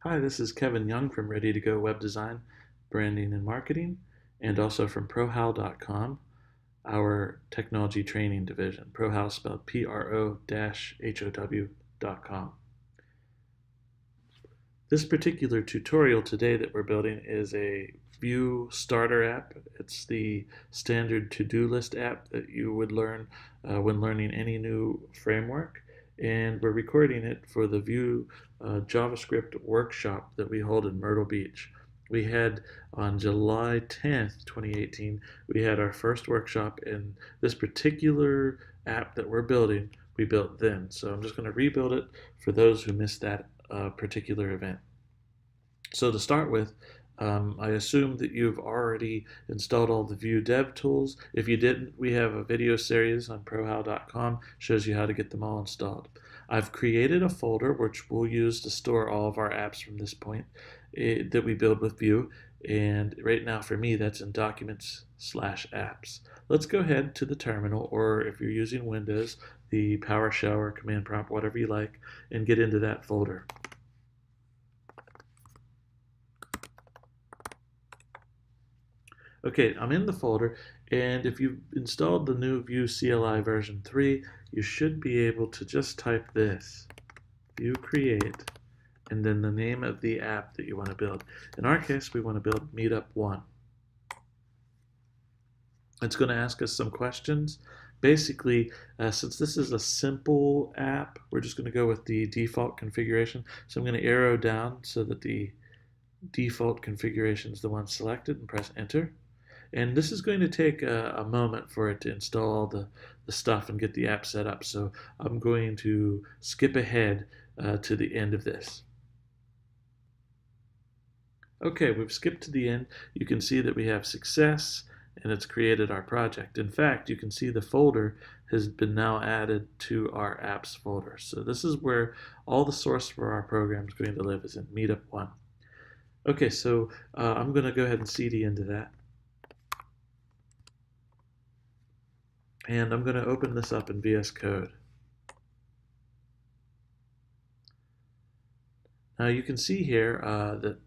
Hi, this is Kevin Young from Ready to Go Web Design, Branding and Marketing, and also from prohow.com, our technology training division. Prohow spelled Pro-HOW.com. This particular tutorial today that we're building is a Vue starter app. It's the standard to-do list app that you would learn when learning any new framework. And we're recording it for the Vue JavaScript workshop that we hold in Myrtle Beach. We had on July 10th, 2018, we had our first workshop, and this particular app that we're building, we built then. So I'm just going to rebuild it for those who missed that particular event. So to start with, I assume that you've already installed all the Vue dev tools. If you didn't, we have a video series on prohow.com, shows you how to get them all installed. I've created a folder which we'll use to store all of our apps from this point that we build with Vue. And right now for me, that's in documents/apps. Let's go ahead to the terminal, or if you're using Windows, the PowerShell or command prompt, whatever you like, and get into that folder. Okay, I'm in the folder, and if you've installed the new Vue CLI version 3, you should be able to just type this, Vue create, and then the name of the app that you want to build. In our case, we want to build Meetup 1. It's going to ask us some questions. Basically, since this is a simple app, we're just going to go with the default configuration. So I'm going to arrow down so that the default configuration is the one selected, and press enter. And this is going to take a moment for it to install all the stuff and get the app set up. So I'm going to skip ahead to the end of this. Okay, we've skipped to the end. You can see that we have success and it's created our project. In fact, you can see the folder has been now added to our apps folder. So this is where all the source for our program is going to live, is in Meetup 1. Okay, so I'm going to go ahead and CD into that. And I'm going to open this up in VS Code. Now you can see here that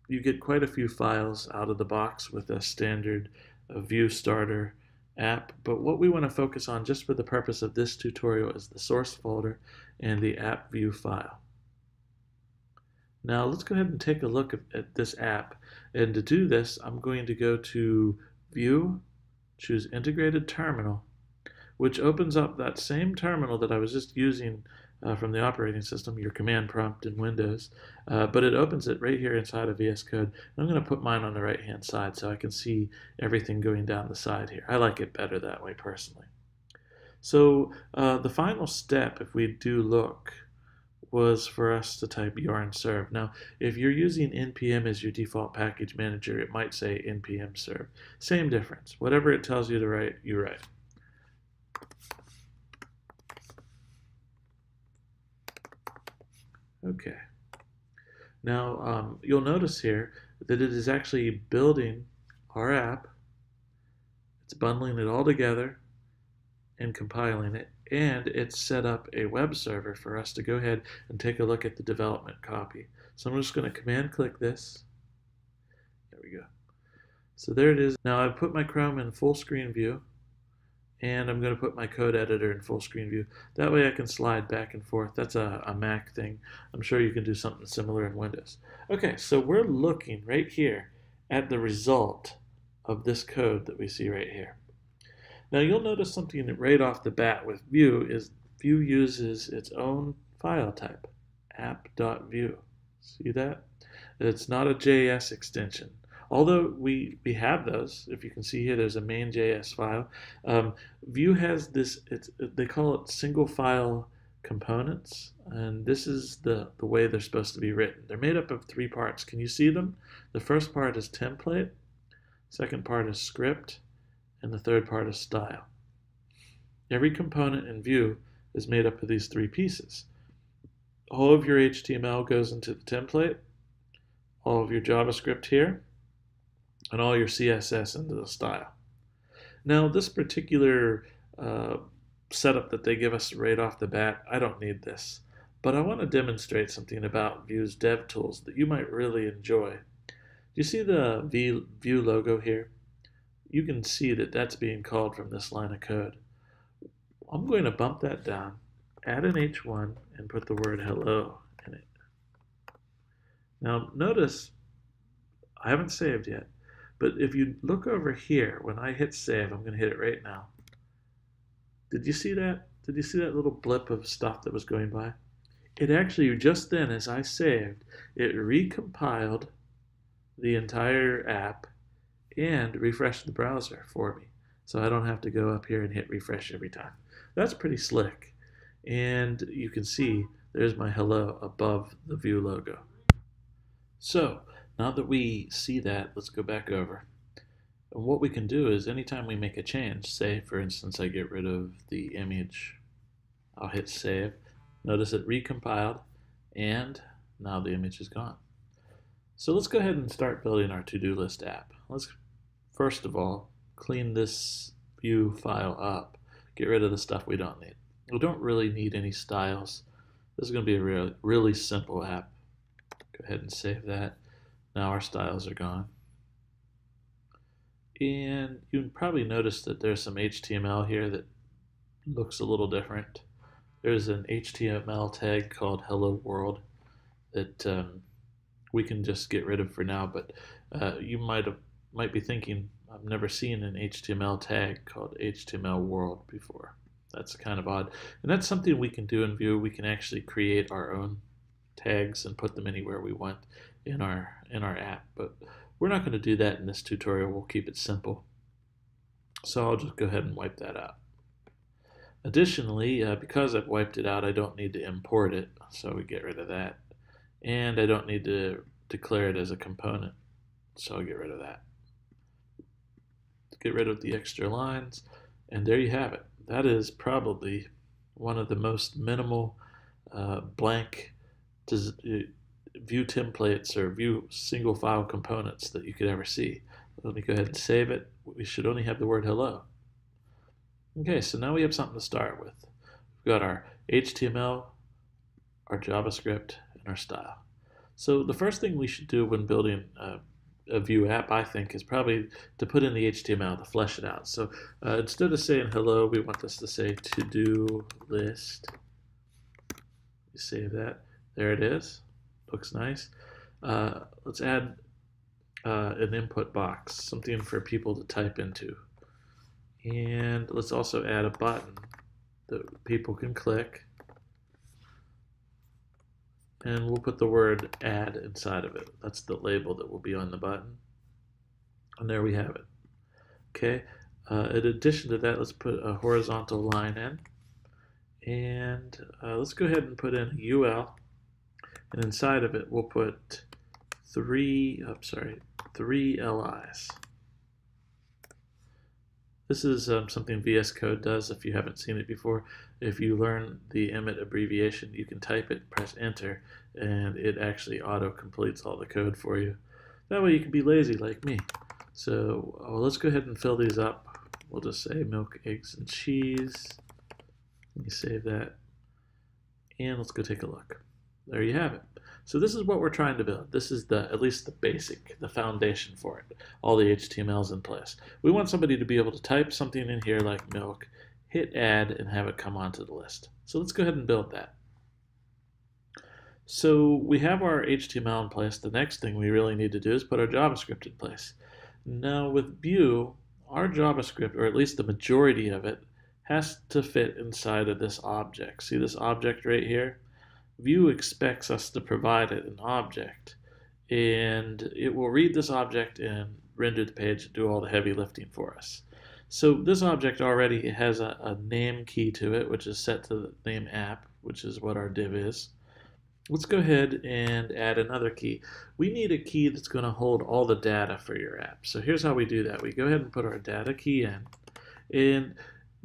you get quite a few files out of the box with a standard Vue starter app, but what we want to focus on just for the purpose of this tutorial is the source folder and the app Vue file. Now let's go ahead and take a look at this app, and to do this I'm going to go to View, choose Integrated Terminal, which opens up that same terminal that I was just using from the operating system, your command prompt in Windows, but it opens it right here inside of VS Code. And I'm going to put mine on the right hand side so I can see everything going down the side here. I like it better that way personally. So the final step, if we do look, was for us to type yarn serve. Now, if you're using npm as your default package manager, it might say npm serve. Same difference. Whatever it tells you to write, you write. Okay. Now, you'll notice here that it is actually building our app. It's bundling it all together and compiling it, and it's set up a web server for us to go ahead and take a look at the development copy. So I'm just going to command click this. There we go. So there it is. Now I've put my Chrome in full screen view, and I'm going to put my code editor in full screen view. That way I can slide back and forth. That's a Mac thing. I'm sure you can do something similar in Windows. Okay, so we're looking right here at the result of this code that we see right here. Now you'll notice something right off the bat with Vue is Vue uses its own file type, app.vue. See that? It's not a JS extension. Although we have those, if you can see here, there's a main.js file. Vue has this, they call it single file components, and this is the way they're supposed to be written. They're made up of 3 parts. Can you see them? The first part is template, second part is script, and the third part is style. Every component in Vue is made up of these 3 pieces. All of your HTML goes into the template, all of your JavaScript here, and all your CSS into the style. Now this particular setup that they give us right off the bat, I don't need this, But I want to demonstrate something about Vue's dev tools that you might really enjoy. Do you see the Vue logo here? You can see that that's being called from this line of code. I'm going to bump that down, add an H1, and put the word hello in it. Now notice, I haven't saved yet, but if you look over here, when I hit save, I'm going to hit it right now. Did you see that? Did you see that little blip of stuff that was going by? It actually, just then as I saved, it recompiled the entire app and refreshed the browser for me. So I don't have to go up here and hit refresh every time. That's pretty slick. And you can see there's my hello above the Vue logo. So now that we see that, let's go back over. And what we can do is anytime we make a change, say for instance I get rid of the image, I'll hit save. Notice it recompiled and now the image is gone. So let's go ahead and start building our to-do list app. Let's first of all clean this Vue file up, get rid of the stuff we don't need. We don't really need any styles. This is going to be a really simple app. Go ahead and save that. Now our styles are gone. And you probably noticed that there's some HTML here that looks a little different. There's an HTML tag called Hello World that we can just get rid of for now, but you might be thinking, I've never seen an HTML tag called HTML World before. That's kind of odd. And that's something we can do in Vue. We can actually create our own tags and put them anywhere we want in our app, but we're not going to do that in this tutorial. We'll keep it simple. So I'll just go ahead and wipe that out. Additionally, because I've wiped it out, I don't need to import it, so we get rid of that. And I don't need to declare it as a component, so I'll get rid of that. Get rid of the extra lines, and there you have it. That is probably one of the most minimal blank Vue templates or Vue single file components that you could ever see. Let me go ahead and save it. We should only have the word hello. Okay, so now we have something to start with. We've got our HTML, our JavaScript, and our style. So the first thing we should do when building a Vue app, I think, is probably to put in the HTML, to flesh it out. So instead of saying hello, we want this to say to-do list. You save that. There it is. Looks nice. Let's add an input box, something for people to type into. And let's also add a button that people can click. And we'll put the word add inside of it. That's the label that will be on the button. And there we have it. Okay. In addition to that, let's put a horizontal line in. And let's go ahead and put in a UL. And inside of it, we'll put three LIs. This is something VS Code does if you haven't seen it before. If you learn the Emmet abbreviation, you can type it, press enter, and it actually auto-completes all the code for you. That way you can be lazy like me. So let's go ahead and fill these up. We'll just say milk, eggs, and cheese. Let me save that. And let's go take a look. There you have it. So this is what we're trying to build. This is at least the basic, the foundation for it. All the HTML's in place. We want somebody to be able to type something in here like milk, hit add, and have it come onto the list. So let's go ahead and build that. So we have our HTML in place. The next thing we really need to do is put our JavaScript in place. Now with Vue, our JavaScript, or at least the majority of it, has to fit inside of this object. See this object right here? Vue expects us to provide it an object, and it will read this object and render the page and do all the heavy lifting for us. So this object already has a name key to it, which is set to the name app, which is what our div is. Let's go ahead and add another key. We need a key that's going to hold all the data for your app. So here's how we do that. We go ahead and put our data key in, and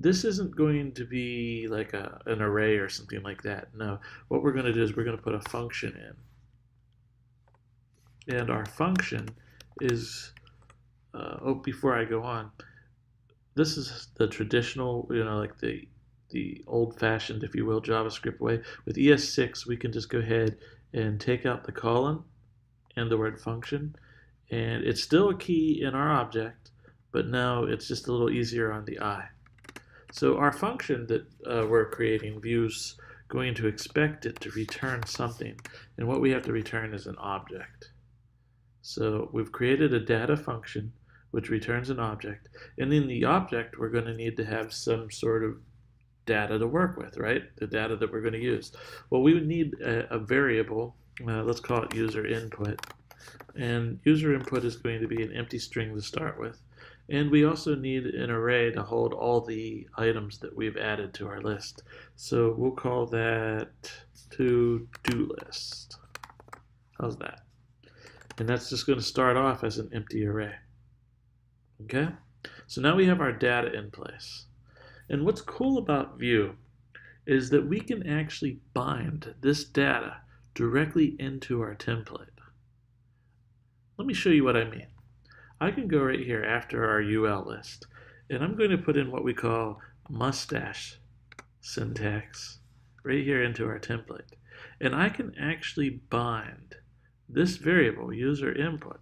this isn't going to be like an array or something like that. No, what we're going to do is we're going to put a function in. And our function is, before I go on, this is the traditional, like the the old-fashioned, if you will, JavaScript way. With ES6, we can just go ahead and take out the colon and the word function, and it's still a key in our object, but now it's just a little easier on the eye. So our function that we're creating, view's going to expect it to return something, and what we have to return is an object. So we've created a data function which returns an object, and in the object we're going to need to have some sort of data to work with, right? The data that we're going to use. Well, we would need a variable, let's call it user input, and user input is going to be an empty string to start with. And we also need an array to hold all the items that we've added to our list. So we'll call that to-do list. How's that? And that's just going to start off as an empty array. Okay? So now we have our data in place. And what's cool about Vue is that we can actually bind this data directly into our template. Let me show you what I mean. I can go right here after our UL list, and I'm going to put in what we call mustache syntax right here into our template. And I can actually bind this variable, user input,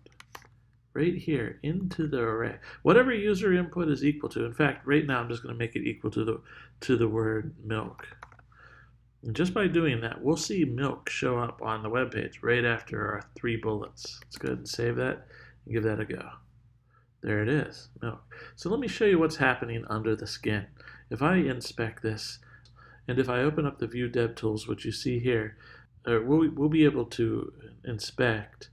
right here into the array. Whatever user input is equal to. In fact, right now I'm just going to make it equal to the word milk. And just by doing that, we'll see milk show up on the web page right after our 3 bullets. Let's go ahead and save that and give that a go. There it is, milk. So let me show you what's happening under the skin. If I inspect this, and if I open up the Vue DevTools, which you see here, we'll be able to inspect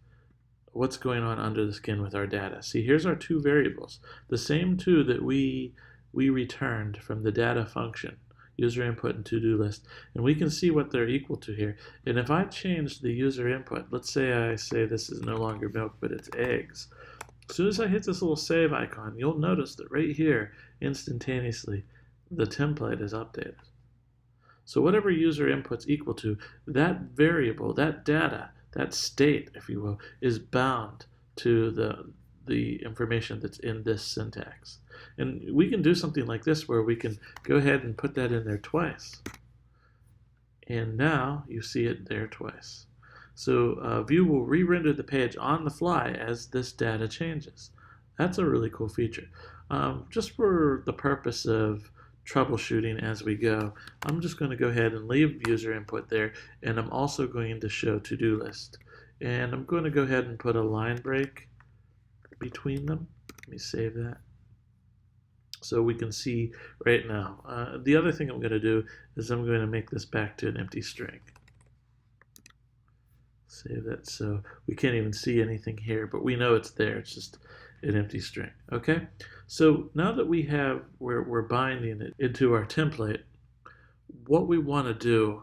what's going on under the skin with our data. See, here's our 2 variables, the same 2 that we returned from the data function, user input and to-do list, and we can see what they're equal to here. And if I change the user input, let's say I say this is no longer milk, but it's eggs. As soon as I hit this little save icon, you'll notice that right here, instantaneously, the template is updated. So whatever user input's equal to, that variable, that data, that state, if you will, is bound to the information that's in this syntax. And we can do something like this where we can go ahead and put that in there twice. And now you see it there twice. So Vue will re-render the page on the fly as this data changes. That's a really cool feature. Just for the purpose of troubleshooting as we go, I'm just going to go ahead and leave user input there, and I'm also going to show to-do list. And I'm going to go ahead and put a line break between them. Let me save that so we can see right now. The other thing I'm going to do is I'm going to make this back to an empty string. Save that so we can't even see anything here, but we know it's there. It's just an empty string. Okay, so now that we're binding it into our template, what we want to do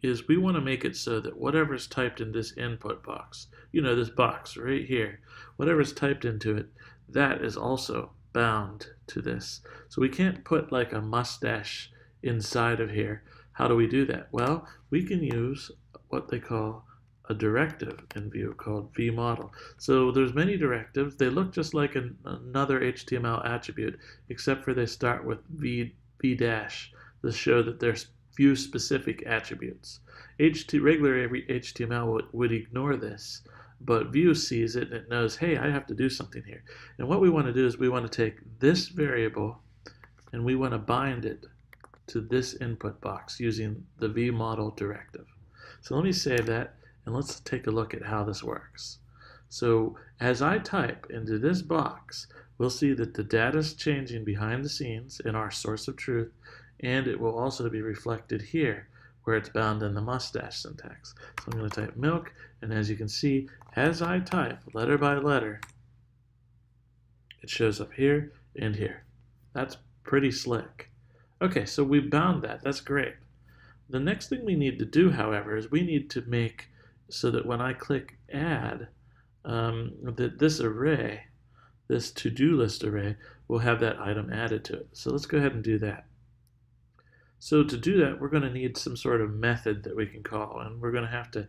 is we want to make it so that whatever's typed in this input box, you know, this box right here, whatever's typed into it, that is also bound to this. So we can't put like a mustache inside of here. How do we do that? Well, we can use what they call a directive in Vue called vModel. So there's many directives. They look just like another HTML attribute, except for they start with v dash to show that they're Vue specific attributes. Regular HTML would ignore this, but Vue sees it and it knows, hey, I have to do something here. And what we want to do is we want to take this variable and we want to bind it to this input box using the vModel directive. So let me save that. And let's take a look at how this works. So as I type into this box, we'll see that the data is changing behind the scenes in our source of truth, and it will also be reflected here where it's bound in the mustache syntax. So I'm going to type milk, and as you can see, as I type letter by letter, it shows up here and here. That's pretty slick. Okay, so we bound that. That's great. The next thing we need to do, however, is we need to make so that when I click add, that this array, this to-do list array, will have that item added to it. So let's go ahead and do that. So to do that, we're going to need some sort of method that we can call, and we're going to have to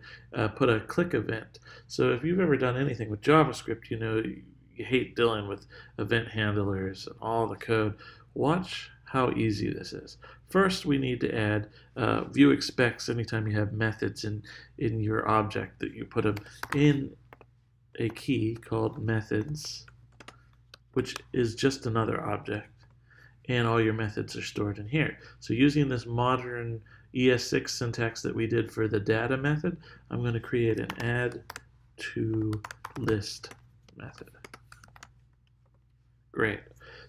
put a click event. So if you've ever done anything with JavaScript, you know you hate dealing with event handlers and all the code. Watch how easy this is. First, we need to add view expects anytime you have methods in your object that you put them in a key called methods, which is just another object, and all your methods are stored in here. So using this modern ES6 syntax that we did for the data method, I'm going to create an add to list method. Great.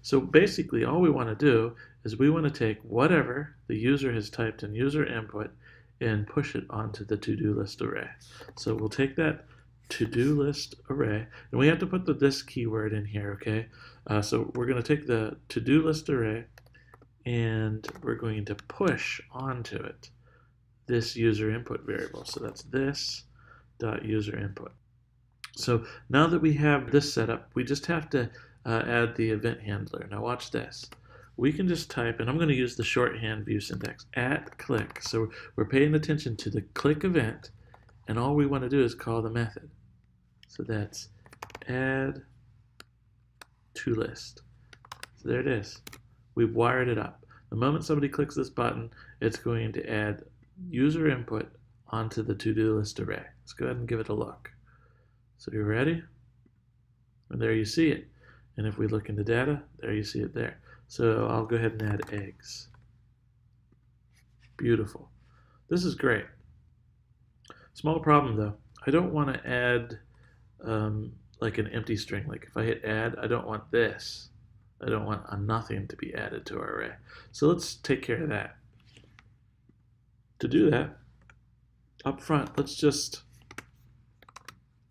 So basically all we want to do is we want to take whatever the user has typed in user input and push it onto the to-do list array. So we'll take that to-do list array, and we have to put the this keyword in here, okay? So we're going to take the to-do list array and we're going to push onto it this user input variable. So that's this dot user input. So now that we have this set up, we just have to add the event handler. Now watch this. We can just type, and I'm going to use the shorthand view syntax, at click. So we're paying attention to the click event, and all we want to do is call the method. So that's add to list. So there it is. We've wired it up. The moment somebody clicks this button, it's going to add user input onto the to-do list array. Let's go ahead and give it a look. So you're ready? And there you see it. And if we look in the data, there you see it there. So I'll go ahead and add eggs. Beautiful. This is great. Small problem though. I don't want to add like an empty string. Like if I hit add, I don't want this. I don't want a nothing to be added to our array. So let's take care of that. To do that, up front, let's just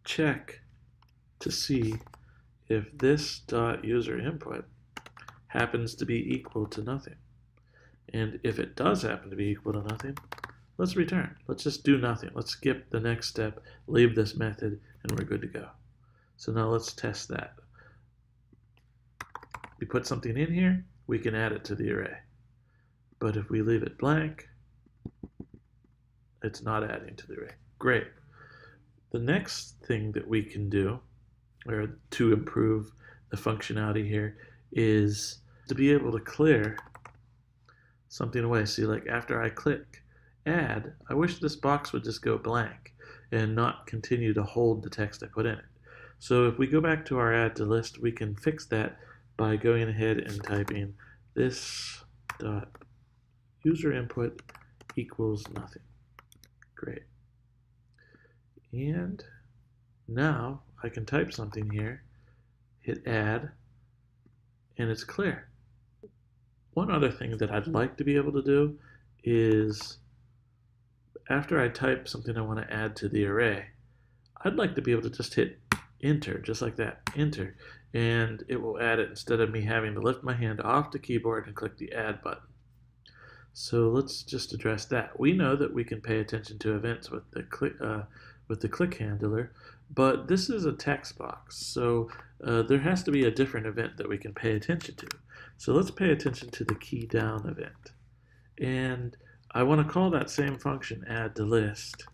check to see if this dot user input happens to be equal to nothing. And if it does happen to be equal to nothing, let's return. Let's just do nothing. Let's skip the next step, leave this method, and we're good to go. So now let's test that. We put something in here, we can add it to the array. But if we leave it blank, it's not adding to the array. Great. The next thing that we can do, or to improve the functionality here, is to be able to clear something away. See, like after I click add, I wish this box would just go blank and not continue to hold the text I put in it. So if we go back to our add to list, we can fix that by going ahead and typing this dot user input equals nothing. Great. And now I can type something here, hit add, and it's clear. One other thing that I'd like to be able to do is after I type something I want to add to the array, I'd like to be able to just hit enter, just like that, enter, and it will add it instead of me having to lift my hand off the keyboard and click the add button. So let's just address that. We know that we can pay attention to events with the click handler, but this is a text box, so there has to be a different event that we can pay attention to. So let's pay attention to the key down event. And I want to call that same function add to list.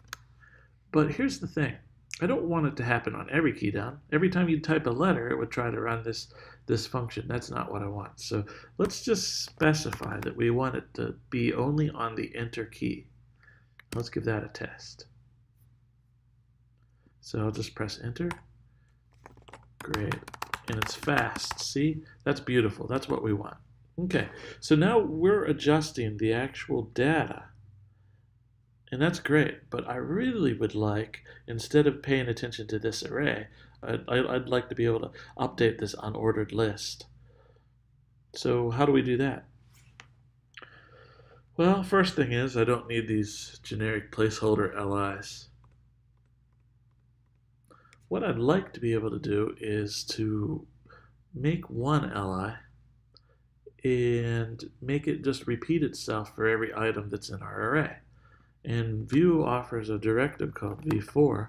But here's the thing. I don't want it to happen on every key down. Every time you type a letter, it would try to run this function. That's not what I want. So let's just specify that we want it to be only on the enter key. Let's give that a test. So I'll just press enter. Great. And it's fast. See? That's beautiful. That's what we want. Okay. So now we're adjusting the actual data. And that's great. But I really would like, instead of paying attention to this array, I'd like to be able to update this unordered list. So how do we do that? Well, first thing is I don't need these generic placeholder LIs. What I'd like to be able to do is to make one LI and make it just repeat itself for every item that's in our array. And Vue offers a directive called v4,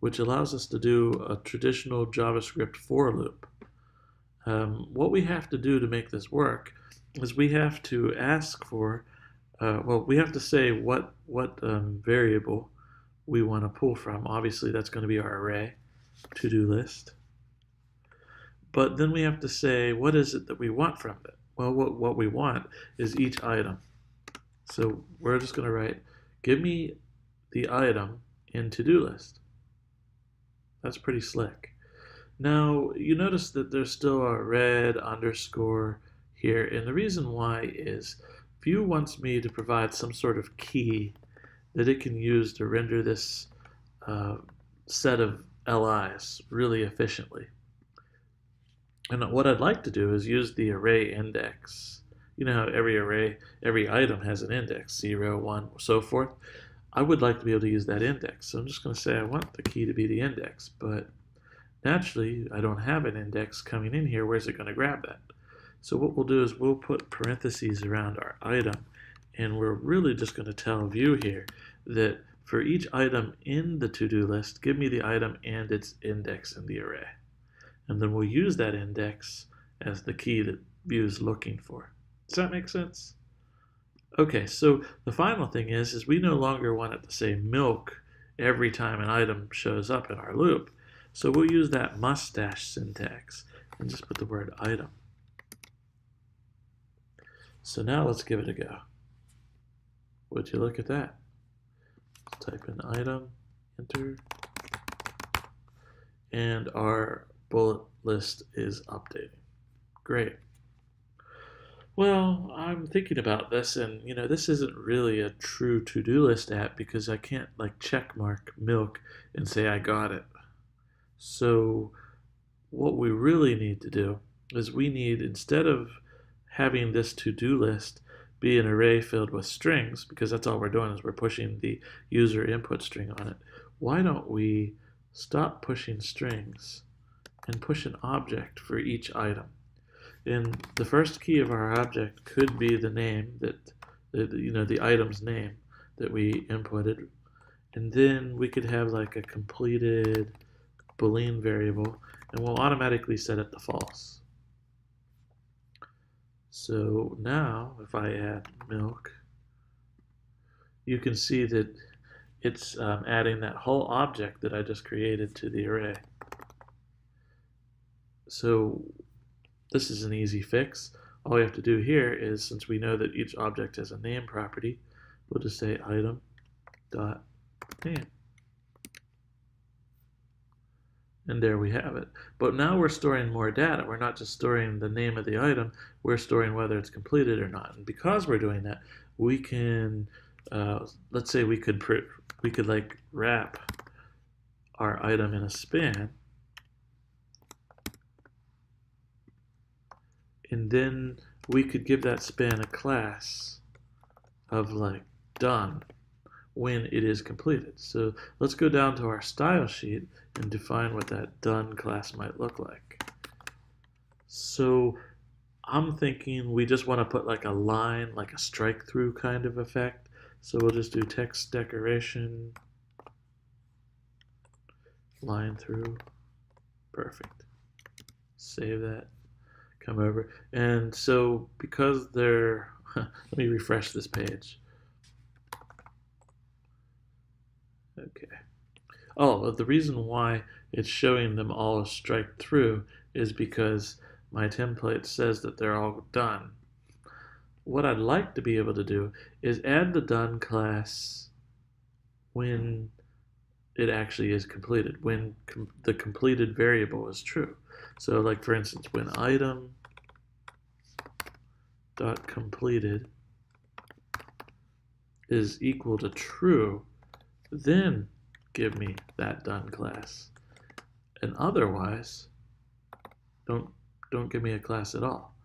which allows us to do a traditional JavaScript for loop. What we have to do to make this work is we have to ask for, we have to say what variable we want to pull from. Obviously, that's going to be our array to-do list. But then we have to say what is it that we want from it. Well, what we want is each item. So we're just going to write, give me the item in to-do list. That's pretty slick. Now, you notice that there's still a red underscore here, and the reason why is Vue wants me to provide some sort of key that it can use to render this set of LIs really efficiently. And what I'd like to do is use the array index. You know how every item has an index, 0, 1, so forth. I would like to be able to use that index. So I'm just going to say I want the key to be the index, but naturally I don't have an index coming in here. Where's it going to grab that? So what we'll do is we'll put parentheses around our item, and we're really just going to tell Vue here that for each item in the to-do list, give me the item and its index in the array. And then we'll use that index as the key that Vue is looking for. Does that make sense? Okay, so the final thing is we no longer want it to say milk every time an item shows up in our loop. So we'll use that mustache syntax and just put the word item. So now let's give it a go. Would you look at that? Type in item, enter, and our bullet list is updating. Great. Well, I'm thinking about this, and this isn't really a true to-do list app because I can't like check mark milk and say I got it. So what we really need to do is we need, instead of having this to-do list be an array filled with strings, because that's all we're doing is we're pushing the user input string on it, why don't we stop pushing strings and push an object for each item? And the first key of our object could be the name that, the item's name that we inputted. And then we could have like a completed Boolean variable, and we'll automatically set it to false. So now if I add milk, you can see that it's adding that whole object that I just created to the array. So this is an easy fix. All we have to do here is, since we know that each object has a name property, we'll just say item dot name. And there we have it. But now we're storing more data. We're not just storing the name of the item, we're storing whether it's completed or not. And because we're doing that, we can, let's say we could like wrap our item in a span, and then we could give that span a class of like done when it is completed. So let's go down to our style sheet and define what that done class might look like. So I'm thinking we just want to put like a line, like a strike through kind of effect. So we'll just do text decoration, line through, perfect. Save that, come over. And so because they're, let me refresh this page. Okay. Oh, the reason why it's showing them all as strike through is because my template says that they're all done. What I'd like to be able to do is add the done class when it actually is completed, when the completed variable is true. So like for instance, when item dot completed is equal to true, then give me that done class. And otherwise, don't give me a class at all.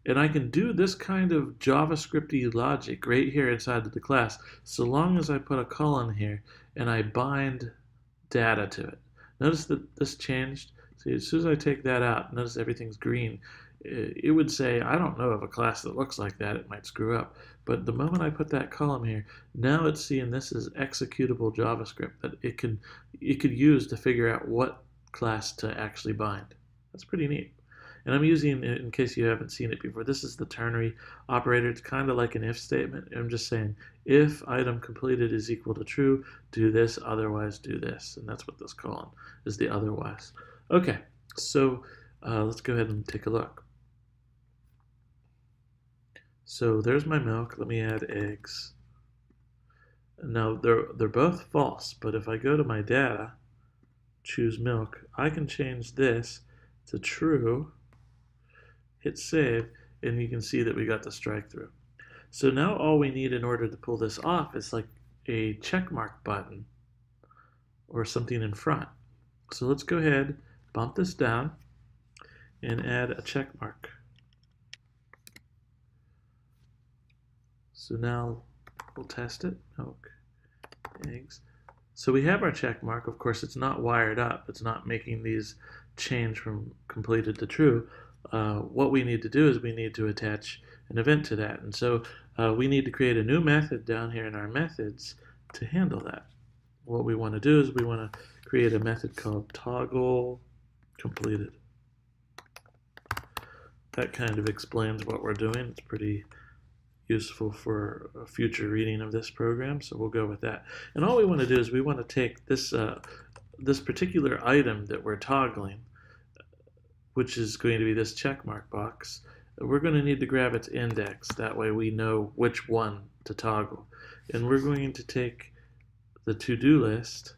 And I can do this kind of JavaScript-y logic right here inside of the class, so long as I put a colon here and I bind data to it. Notice that this changed. See, as soon as I take that out, notice everything's green. It would say, I don't know of a class that looks like that. It might screw up. But the moment I put that column here, now it's seeing this as executable JavaScript that it could use to figure out what class to actually bind. That's pretty neat. And I'm using, in case you haven't seen it before, this is the ternary operator. It's kind of like an if statement. I'm just saying, if item completed is equal to true, do this, otherwise do this. And that's what this column is, the otherwise. Okay, so let's go ahead and take a look. So there's my milk. Let me add eggs. Now they're both false, but if I go to my data, choose milk, I can change this to true, hit save, and you can see that we got the strike through. So now all we need in order to pull this off is like a check mark button or something in front. So let's go ahead, bump this down, and add a check mark. So now we'll test it. Milk, eggs. So we have our check mark. Of course, it's not wired up. It's not making these change from completed to true. What we need to do is we need to attach an event to that. And so we need to create a new method down here in our methods to handle that. What we want to do is we want to create a method called toggle completed. That kind of explains what we're doing. It's pretty useful for a future reading of this program, so we'll go with that. And all we want to do is we want to take this this particular item that we're toggling, which is going to be this check mark box. We're going to need to grab its index. That way we know which one to toggle. And we're going to take the to-do list,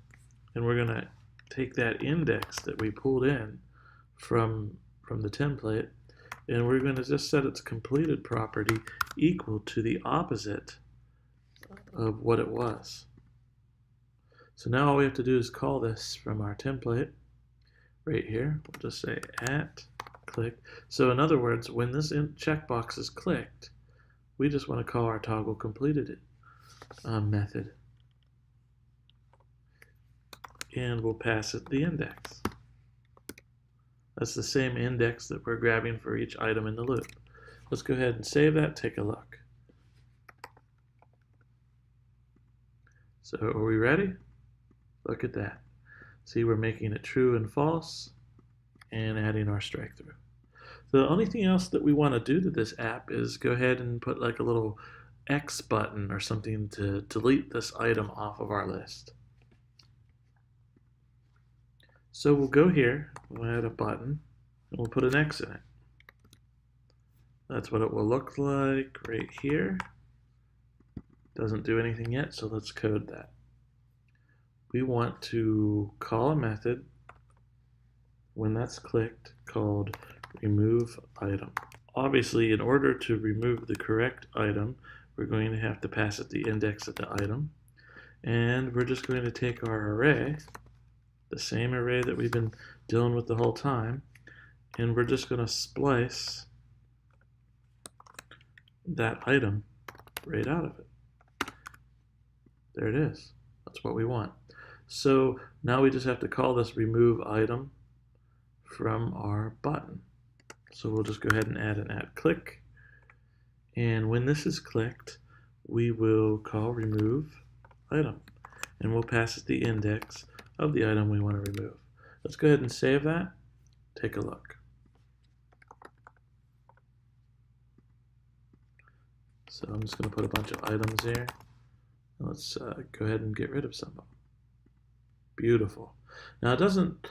and we're going to take that index that we pulled in from the template, and we're going to just set its completed property equal to the opposite of what it was. So now all we have to do is call this from our template right here. We'll just say @click. So in other words, when this checkbox is clicked, we just want to call our toggle completed method. And we'll pass it the index. That's the same index that we're grabbing for each item in the loop. Let's go ahead and save that, take a look. So are we ready? Look at that. See, we're making it true and false and adding our strike through. The only thing else that we want to do to this app is go ahead and put like a little X button or something to delete this item off of our list. So we'll go here, we'll add a button, and we'll put an X in it. That's what it will look like right here. Doesn't do anything yet, so let's code that. We want to call a method when that's clicked called remove item. Obviously, in order to remove the correct item, we're going to have to pass it the index of the item. And we're just going to take our array, the same array that we've been dealing with the whole time, and we're just going to splice that item right out of it. There it is. That's what we want. So now we just have to call this remove item from our button. So we'll just go ahead and add an @click, and when this is clicked, we will call remove item, and we'll pass it the index of the item we want to remove. Let's go ahead and save that. Take a look. So I'm just going to put a bunch of items here. Let's go ahead and get rid of some of them. Beautiful. Now it doesn't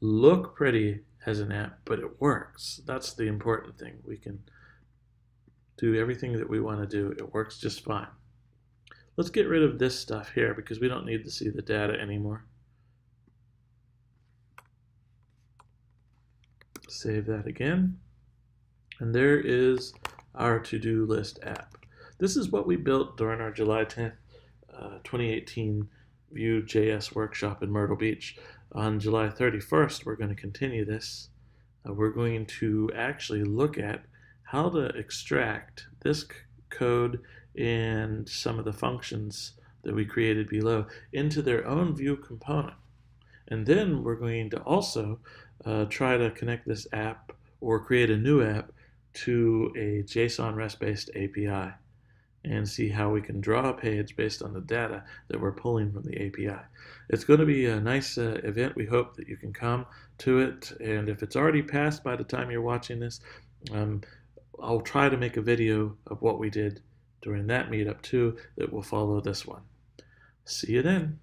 look pretty as an app, but it works. That's the important thing. We can do everything that we want to do. It works just fine. Let's get rid of this stuff here because we don't need to see the data anymore. Save that again. And there is our to-do list app. This is what we built during our July 10th, 2018 Vue.js workshop in Myrtle Beach. On July 31st, we're going to continue this. We're going to actually look at how to extract this code and some of the functions that we created below into their own Vue component. And then we're going to also try to connect this app or create a new app to a JSON REST-based API and see how we can draw a page based on the data that we're pulling from the API. It's going to be a nice event. We hope that you can come to it, and if it's already passed by the time you're watching this, I'll try to make a video of what we did during that meetup too that will follow this one. See you then.